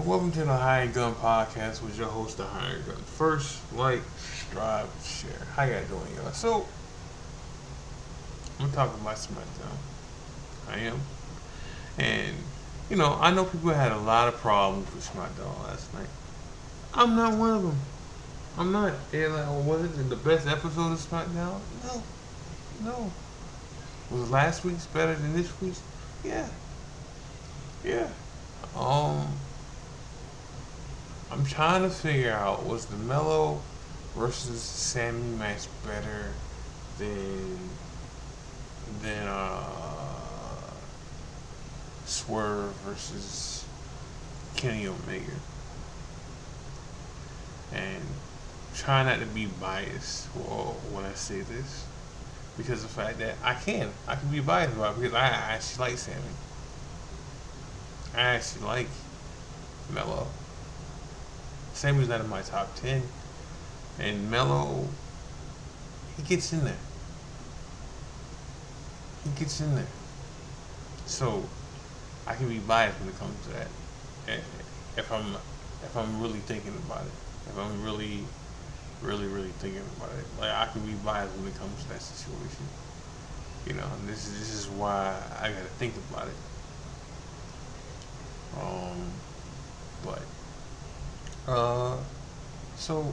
Welcome to the hiredgun podcast with your host, the hiredgun. First, like, subscribe, share. How y'all doing, y'all? So, I'm talking about SmackDown. I am. And, I know people had a lot of problems with SmackDown last night. I'm not one of them. I'm not. They're like, was it the best episode of SmackDown? No. No. Was last week's better than this week's? Yeah. Yeah. Um, I'm trying to figure out, was the Mello versus Sammy match better than Swerve versus Kenny Omega? And try not to be biased when I say this, because the fact that I can be biased about it because I actually like Sammy. I actually like Mello. Sammy's not in my top 10, and Mello, he gets in there. He gets in there. So I can be biased when it comes to that. If I'm really thinking about it, if I'm really thinking about it, like I can be biased when it comes to that situation. And this is why I gotta think about it. But so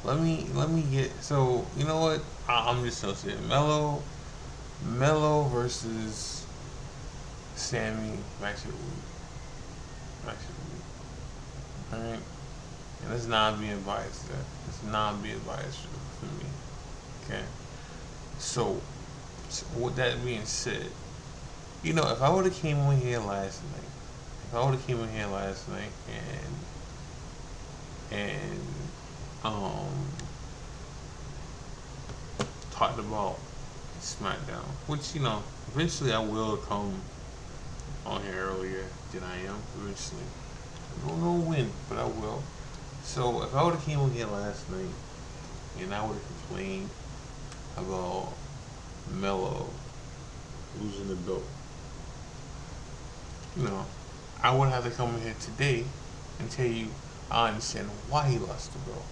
let me get. So you know what? I'm just gonna say Mello versus Sammy match of the week. Match of the week. All right. And let's not being biased there. Let's not being biased for me. Okay. So with that being said, if I would have came on here last night, and talked about SmackDown, which eventually I will come on here earlier than I am. Eventually, I don't know when, but I will. So if I would have came on here last night and I would have complained about Mello losing the belt, I would have to come in here today and tell you I understand why he lost the belt.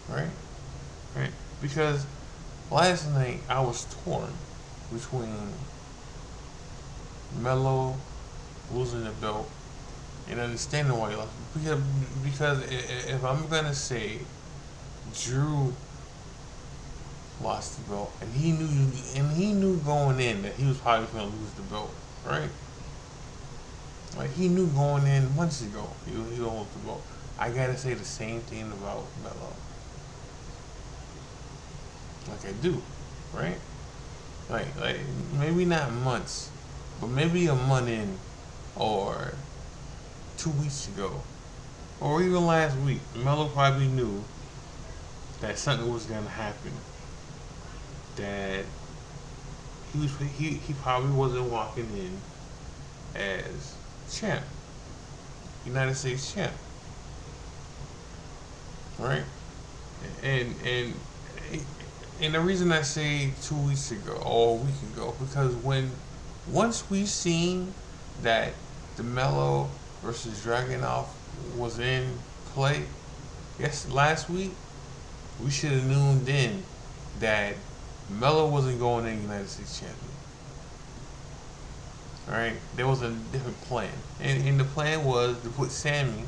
Right? Right? Because last night I was torn between Mello losing the belt and understanding why he lost it. Because if I'm gonna say Drew lost the belt and he knew going in that he was probably gonna lose the belt, right? Like he knew going in months ago he was gonna lose the belt. I gotta say the same thing about Mello. Like I do, right? Like maybe not months, but maybe a month in, or 2 weeks ago, or even last week, Mello probably knew that something was gonna happen. That he probably wasn't walking in as champ, United States champ, right? And and the reason I say 2 weeks ago or a week ago, because once we seen that the Mello versus Dragunov was in play, last week, we should have known then that Mello wasn't going in United States champion. Alright? There was a different plan. And the plan was to put Sammy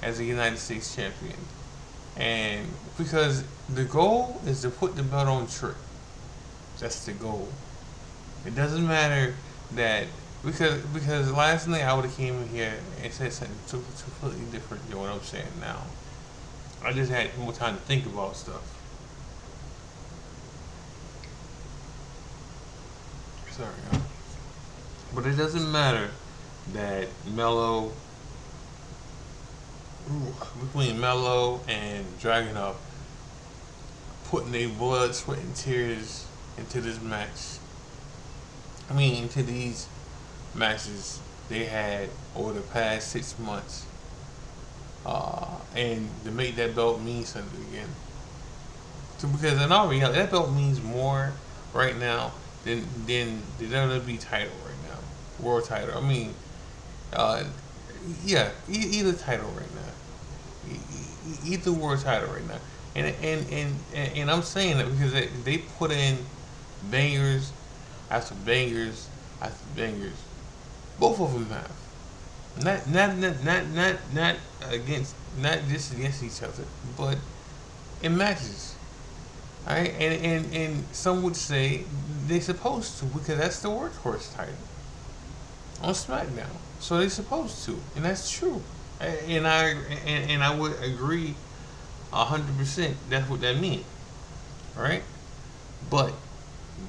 as a United States champion. And because the goal is to put the belt on Trick. That's the goal. It doesn't matter that because last night I would have came in here and said something completely different than what I'm saying now. I just had more time to think about stuff. Sorry, y'all. But it doesn't matter that between Mello and Dragunov putting their blood, sweat, and tears into this match. Into these matches they had over the past 6 months. And to make that belt mean something again. So because in all reality, that belt means more right now than the WWE title right now, world title. Yeah, either title right now. Either world title right now. And I'm saying that because they put in bangers after bangers after bangers. Both of them have. Not against, not just against each other, but in matches. Alright, and some would say they're supposed to because that's the workhorse title on SmackDown. So they're supposed to, and that's true. And I would agree 100%. That's what that means, right? But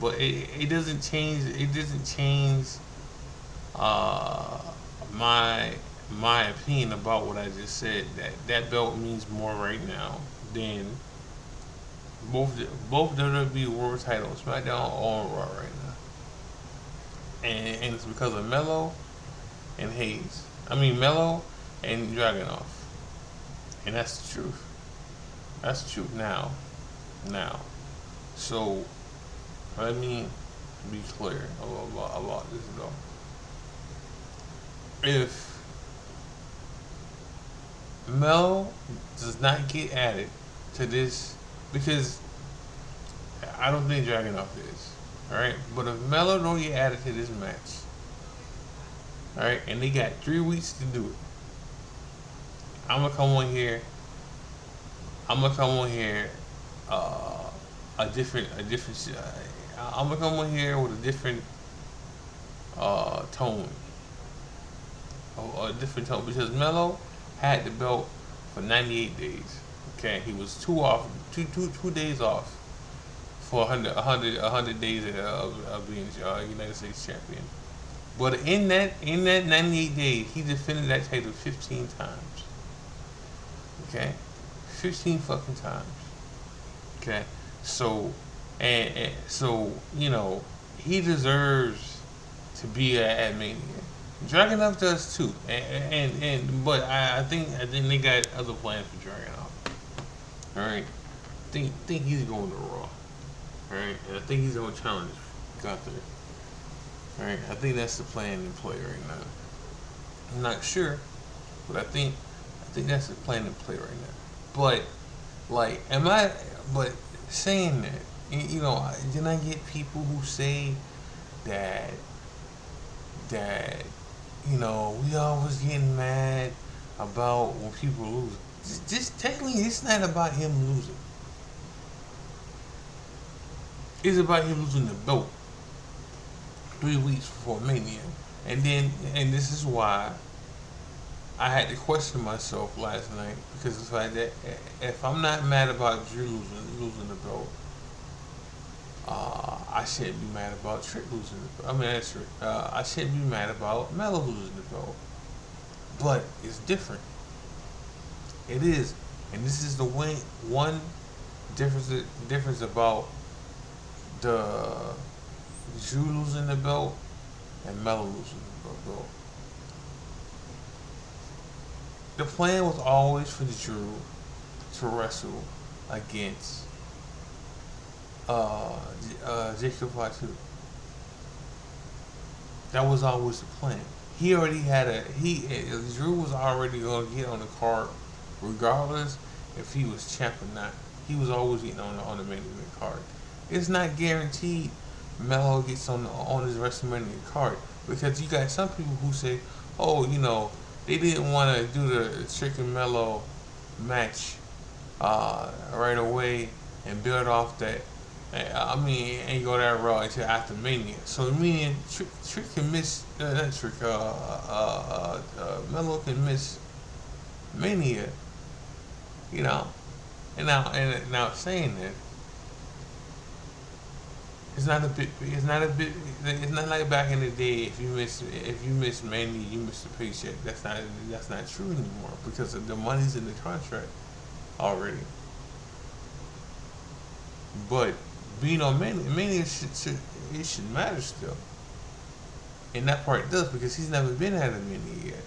it doesn't change. It doesn't change uh, my opinion about what I just said. That belt means more right now than both WWE World Titles, SmackDown or Raw right now, and it's because of Mello and Hayes. I mean Mello and Dragunov, and that's the truth. That's the truth now. So let me be clear about this though. If Mel does not get added to this, because I don't think Dragunov is, all right. But if Melo don't get added to this match, all right, and they got 3 weeks to do it, I'm gonna come on here. I'm gonna come on here, a different. I'm gonna come on here with a different tone, a different tone because Melo had the belt for 98 days. Okay, he was 2 days off for 100 days of being United States champion. But in that 98 days, he defended that title 15 times. Okay, 15 fucking times. Okay, so and so he deserves to be at Mania. Dragunov does too, but I think they got other plans for Dragunov. All right, think he's going to Raw. All right, and I think he's going to challenge Gunther. All right, I think that's the plan in play right now. I'm not sure, but I think that's the plan in play right now. But like, am I? But saying that, then I get people who say that that we always getting mad about when people lose. Just technically, it's not about him losing. It's about him losing the belt 3 weeks before Mania, and this is why I had to question myself last night because of the fact that if I'm not mad about Drew losing the belt, I shouldn't be mad about Trick losing the belt. I mean, that's Trick. I shouldn't be mad about Melo losing the belt. But it's different. It is, and this is the one difference about the Drew losing the belt and Melo losing the belt. The plan was always for Drew to wrestle against Jacob Fatu. That was always the plan. He already had Drew was already going to get on the card, regardless if he was champ or not. He was always getting on the main event card. It's not guaranteed Melo gets on his WrestleMania card because you got some people who say, oh, they didn't want to do the Trick and Melo match right away and build off that. And go that route until after Mania. So meaning Trick can miss not Trick. Melo can miss Mania. And now saying that it's not a bit. It's not a bit. It's not like back in the day. If you miss Mania, you miss the paycheck. That's not true anymore because the money's in the contract already. But being on Mania should matter still. And that part does because he's never been at a Mania yet.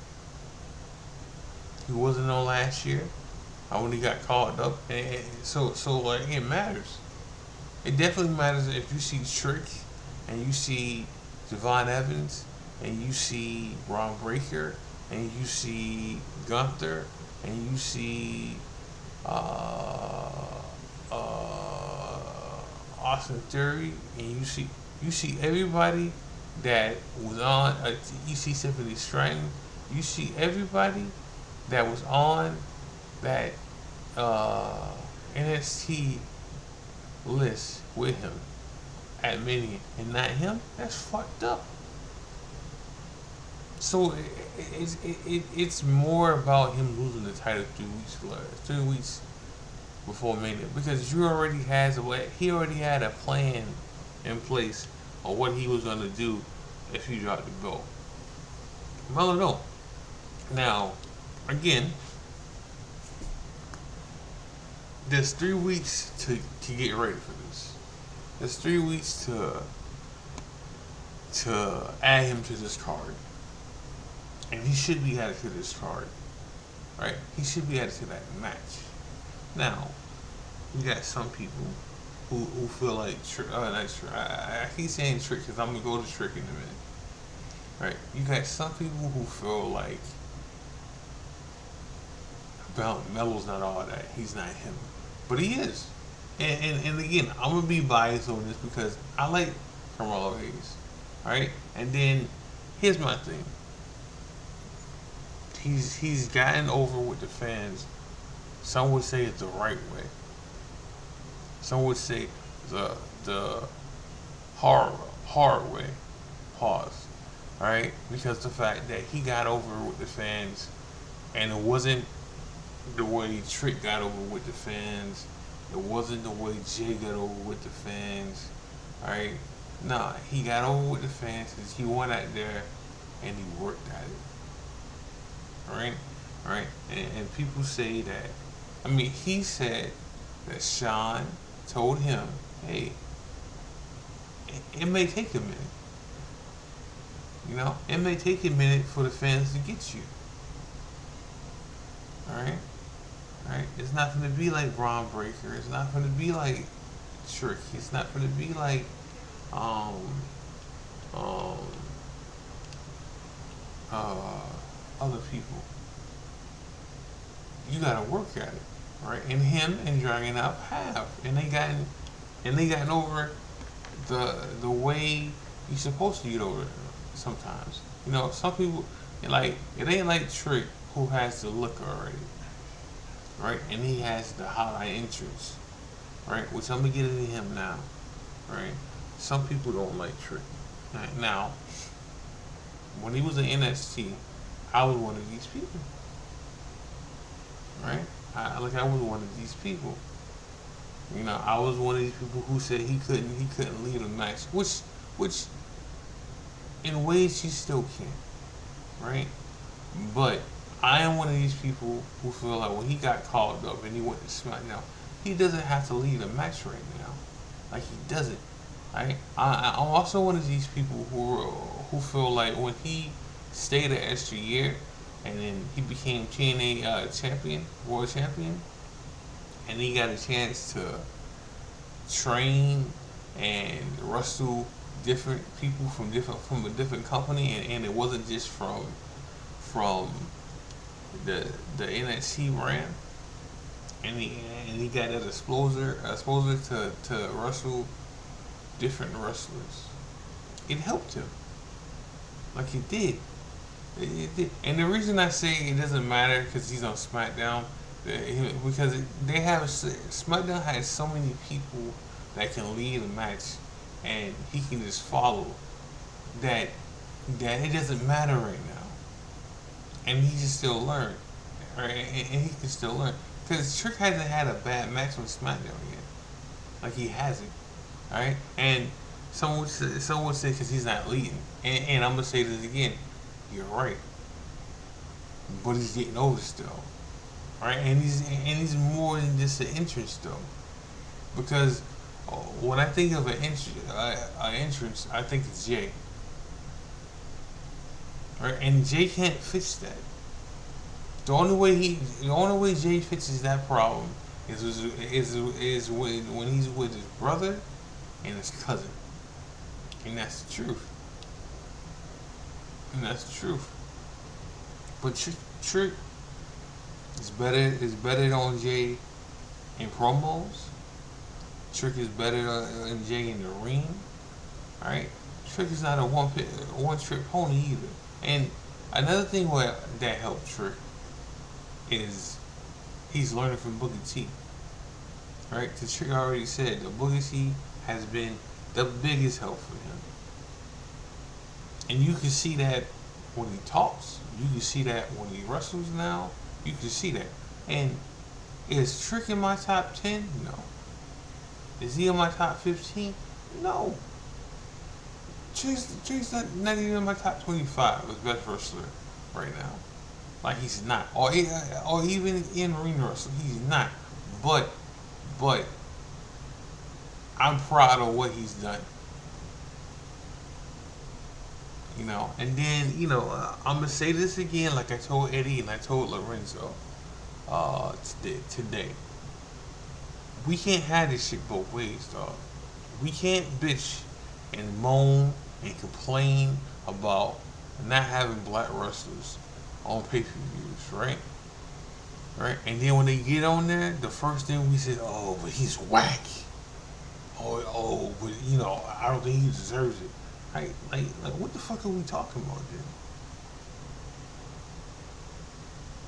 He wasn't on last year. I when he got called up, and so like it matters. It definitely matters if you see Trick and you see Javon Evans and you see Ron Breaker and you see Gunther, and you see uh, uh, Austin Theory, and you see everybody that was on. You see Tiffany Stratton. You see everybody that was on that uh, NXT list with him at Mania, and not him. That's fucked up. So it's more about him losing the title 3 weeks before Mania, because you already has a way. He already had a plan in place on what he was gonna do if he dropped the belt. Well, no. Now, again, there's 3 weeks to get ready for this. There's 3 weeks to add him to this card, and he should be added to this card, right? He should be added to that match. Now, you got some people who feel like I keep saying Trick because I'm gonna go to Trick in a minute, right? You got some people who feel like about Melo's not all that. He's not him, but he is. And again, I'm gonna be biased on this because I like Carmelo Hayes, right? And then here's my thing. He's gotten over with the fans. Some would say it the right way. Some would say the hard way. Pause. Right? Because the fact that he got over with the fans, and it wasn't the way Trick got over with the fans. It wasn't the way Jay got over with the fans. Right? Nah, he got over with the fans because he went out there and he worked at it. Right? Right? And people say that. I mean, he said that Sean told him, hey, it may take a minute. You know, it may take a minute for the fans to get you. Alright? Alright? It's not going to be like Braun Breaker. It's not going to be like Trick. It's not going to be like, um, um, other people. You gotta work at it. Right? And him and Dragon Up have. And they gotten over the way you're supposed to get over it sometimes. You know, some people, like, it ain't like Trick who has the look already. Right? And he has the highlight entrance. Right? Which I'm gonna get into him now. Right? Some people don't like Trick. Right? Now, when he was in NXT, I was one of these people. Right? I was one of these people. You know, I was one of these people who said he couldn't lead a match, which in ways he still can, right? But I am one of these people who feel like when he got called up and he went to SmackDown, he doesn't have to lead a match right now, like he doesn't. Right? I'm also one of these people who feel like when he stayed an extra year and then he became TNA champion, world champion, and he got a chance to train and wrestle different people from a different company, and it wasn't just from the NXT brand, and he got that exposure to wrestle different wrestlers. It helped him, like it did. And the reason I say it doesn't matter because he's on SmackDown, because SmackDown has so many people that can lead a match, and he can just follow. That it doesn't matter right now, and he can still learn, right? And he can still learn because Trick hasn't had a bad match on SmackDown yet, like he hasn't, right? And someone would say because he's not leading, and I'm gonna say this again. You're right, but he's getting over still, right? And he's more than just an entrance though, because when I think of an entrance, I think it's Jay, right? And Jay can't fix that. The only way Jay fixes that problem is when he's with his brother and his cousin, and that's the truth. And that's the truth. But Trick is better. Is better on Jay in promos. Trick is better than Jay in the ring. Right? Trick is not a one trick pony either. And another thing that helped Trick is he's learning from Booker T. Right? Because Trick already said that Booker T has been the biggest help for him. And you can see that when he talks. You can see that when he wrestles now. You can see that. And is Trick in my top 10? No. Is he in my top 15? No. Trick's not even in my top 25 as best wrestler right now. Like, he's not. Or even in ring wrestling, he's not. But I'm proud of what he's done. And then, I'm going to say this again like I told Eddie and I told Lorenzo today. We can't have this shit both ways, dog. We can't bitch and moan and complain about not having black wrestlers on pay-per-views, right? Right? And then when they get on there, the first thing we say, oh, but he's whack. But I don't think he deserves it. Like, what the fuck are we talking about then?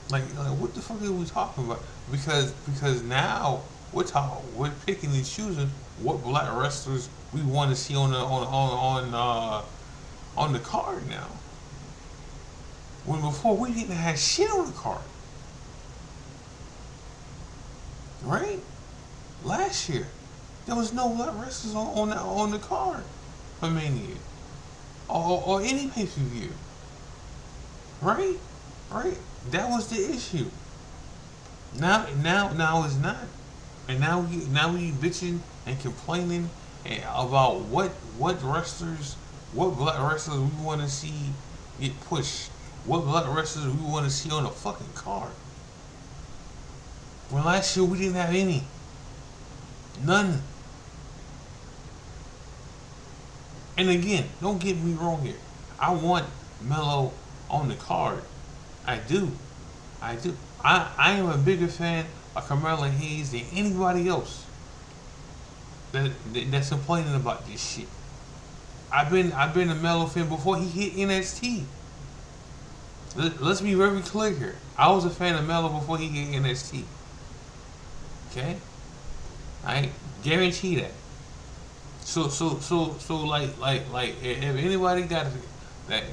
Like, what the fuck are we talking about? Because now we're picking and choosing what black wrestlers we want to see on the card now. When before we didn't have shit on the card, right? Last year there was no black wrestlers on the card for Mania or any pay per view, right? Right? That was the issue. Now it's not. And now we bitching and complaining about what wrestlers, what black wrestlers we want to see get pushed, what black wrestlers we want to see on the fucking card. When last year we didn't have any, none. And again, don't get me wrong here. I want Melo on the card. I do. I am a bigger fan of Carmelo Hayes than anybody else that's complaining about this shit. I've been a Melo fan before he hit NXT. Let's be very clear here. I was a fan of Melo before he hit NXT. Okay, I guarantee that. So like if anybody got that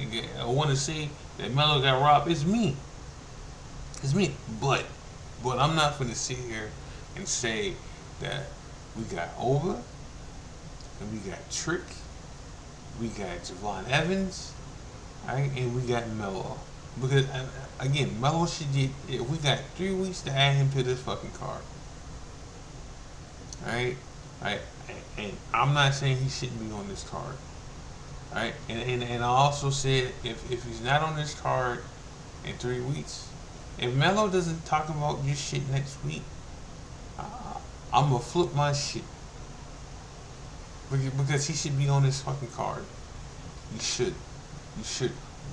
want to say that Melo got robbed, it's me. It's me. But I'm not gonna sit here and say that we got Over and we got Trick, we got Javon Evans, right, and we got Melo. Because again, Melo should get. We got 3 weeks to add him to this fucking card. Right? And I'm not saying he shouldn't be on this card. Right? And I also said if he's not on this card in 3 weeks, if Melo doesn't talk about this shit next week, I'm gonna flip my shit. Because he should be on this fucking card. You should.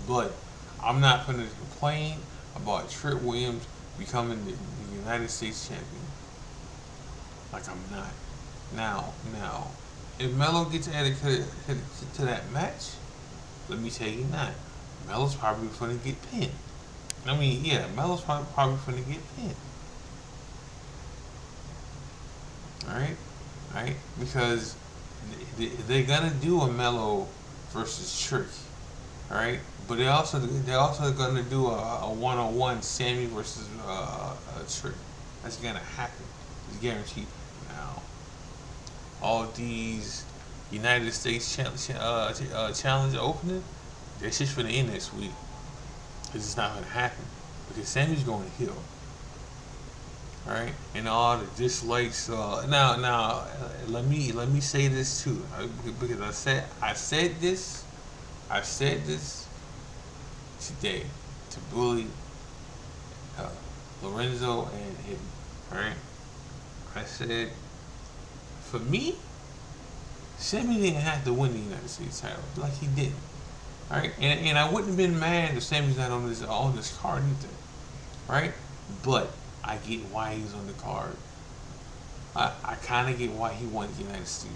But I'm not gonna complain about Trick Williams becoming the United States champion. Like, I'm not. Now, if Melo gets added to that match, let me tell you not. Melo's probably gonna get pinned. I mean, yeah, Melo's probably gonna get pinned. Alright? Because they're gonna do a Melo versus Trick. Alright? But they're also gonna do a one-on-one Sammy versus Trick. That's gonna happen. It's guaranteed. Now, all these United States challenge opening, that shit's gonna end this week. Cause it's not gonna happen. Because Sammy's going to heel. Alright? And all the dislikes. Now, let me say this too. Because I said this today to Bully, Lorenzo, and him. Alright? I said, for me, Sammy didn't have to win the United States title. Like, he didn't. right? And I wouldn't have been mad if Sammy's not on this card either, right? But I get why he's on the card. I kind of get why he won the United States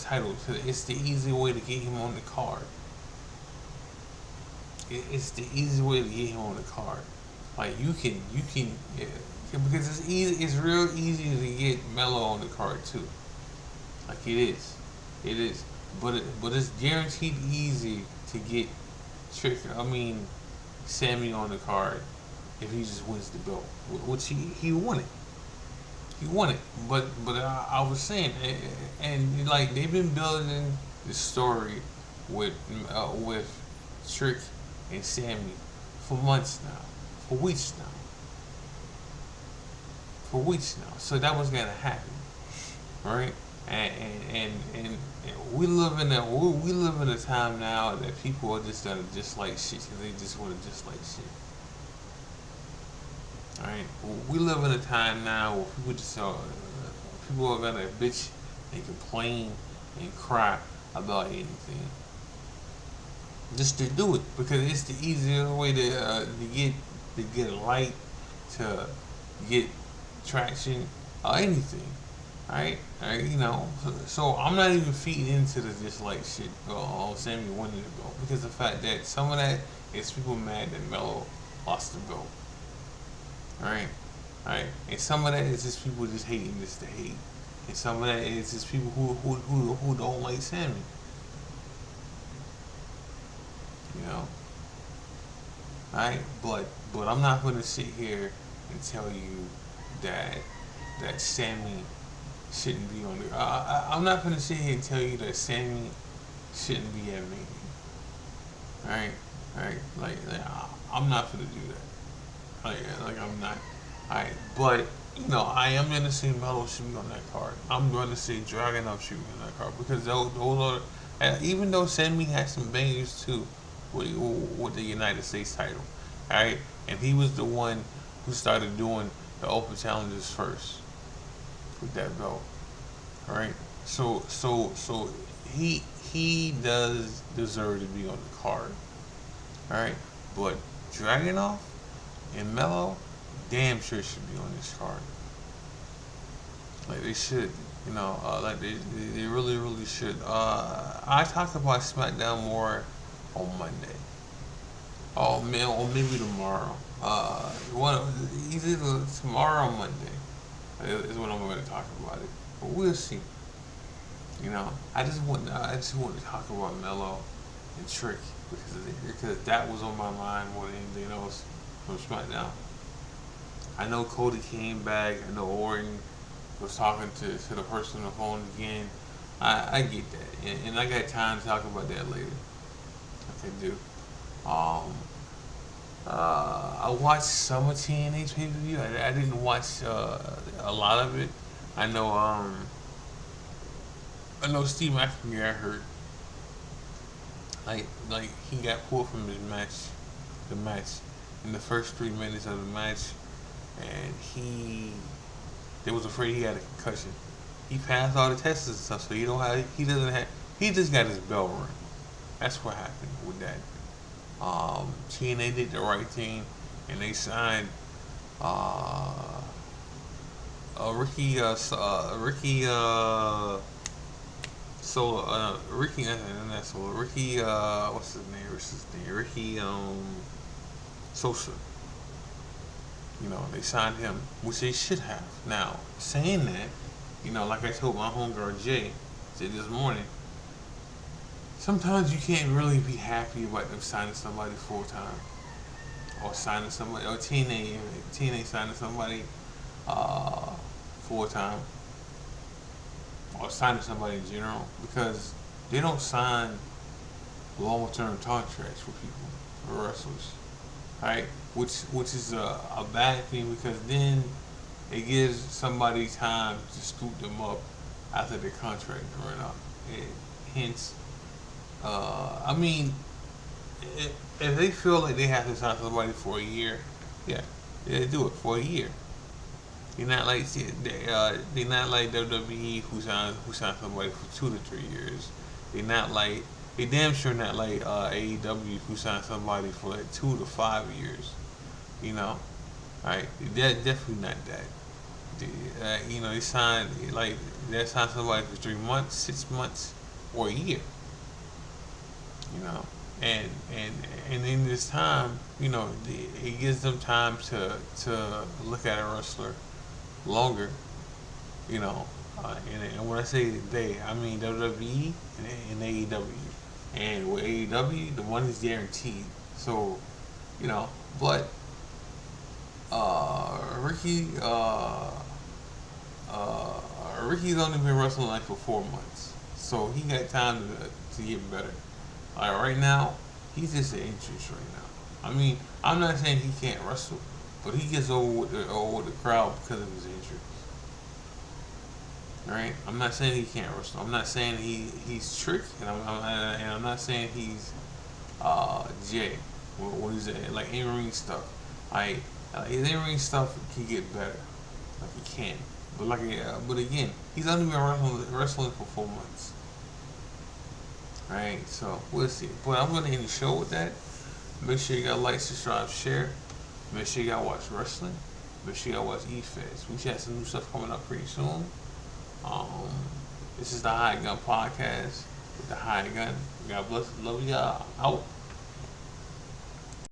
title. It's the easy way to get him on the card. It's the easy way to get him on the card. Like you can, yeah, because it's easy. It's real easy to get Melo on the card too. Like it is. But it's guaranteed easy to get Trick. I mean, Sammy on the card if he just wins the belt, which he won it. He won it. But I was saying, and like they've been building the story with Trick and Sammy for months now, for weeks now, for weeks now. So that was gonna happen, right? And we live in a time now that people are just gonna dislike shit because they just want to dislike shit. All right, we live in a time now where people are gonna bitch and complain and cry about anything just to do it because it's the easiest way to get a light, to get traction or anything. Right? So I'm not even feeding into the dislike shit on Sammy winning the belt because the fact that some of that is people mad that Melo lost the belt. Right? Right? And some of that is just people just hating just to hate. And some of that is just people who don't like Sammy. You know? Right? But I'm not gonna sit here and tell you that Sammy shouldn't be on the. I'm not gonna sit here and tell you that Sammy shouldn't be at Mania. Right? Right? I'm not gonna do that. Like I'm not. Alright, but I am gonna say Melo should be on that card. I'm gonna say Dragunov should be on that card because those are, even though Sammy has some bangers too with the United States title. Alright, and he was the one who started doing the open challenges first with that belt. All right. So he does deserve to be on the card. All right. But Dragunov and Melo damn sure should be on this card. Like they should. Like they really really should. I talked about SmackDown more on Monday. Oh man, or maybe tomorrow. Either tomorrow or Monday is when I'm going to talk about it. But we'll see. I just want to talk about Melo and Trick because that was on my mind more than anything else from SmackDown. I know Cody came back. I know Orton was talking to the person on the phone again. I get that, and I got time to talk about that later. I can do. Um, I watched some of TNA's pay per view. I didn't watch a lot of it. I know Steve McIntyre got hurt. Like he got pulled from the match in the first 3 minutes of the match, and they was afraid he had a concussion. He passed all the tests and stuff, so he just got his bell rung. That's what happened with that. TNA did the right thing, and they signed Ricky, what's his name? Ricky Sosa. They signed him, which they should have. Now, saying that, like I told my homegirl Jay, said this morning, sometimes you can't really be happy about them signing somebody full time, or signing somebody, or TNA signing somebody full time, or signing somebody in general, because they don't sign long term contracts for people, for wrestlers, right? Which is a bad thing because then it gives somebody time to scoop them up after their contract run out. Hence, I mean, if they feel like they have to sign somebody for a year, yeah, they do it for a year. They're not like WWE who signed somebody for 2 to 3 years. They're not like They damn sure not like AEW who signed somebody for like 2 to 5 years. You know, right? That definitely not that. They signed like they signed somebody for 3 months, 6 months, or a year. You know, and and and in this time, it gives them time to look at a wrestler longer. You know, and when I say they, I mean WWE and AEW. And with AEW, the money's guaranteed. So, you know, but Ricky, uh, Ricky's only been wrestling like for 4 months, so he got time to get better. Like right now, he's just an interest right now. I mean, I'm not saying he can't wrestle, but he gets over with the crowd because of his injuries. Right? I'm not saying he can't wrestle. I'm not saying he's trick, and I'm not saying he's Jay. What is it? Like in ring stuff. I his in ring stuff can get better. Like he can. But again, he's only been wrestling for 4 months. Right? So we'll see. But I'm gonna end the show with that. Make sure you got like, subscribe, share. Make sure you got watch wrestling. Make sure you got watch E-Fest. We should have some new stuff coming up pretty soon. Um, this is the High Gun Podcast with the High Gun. God bless. Love y'all. Out.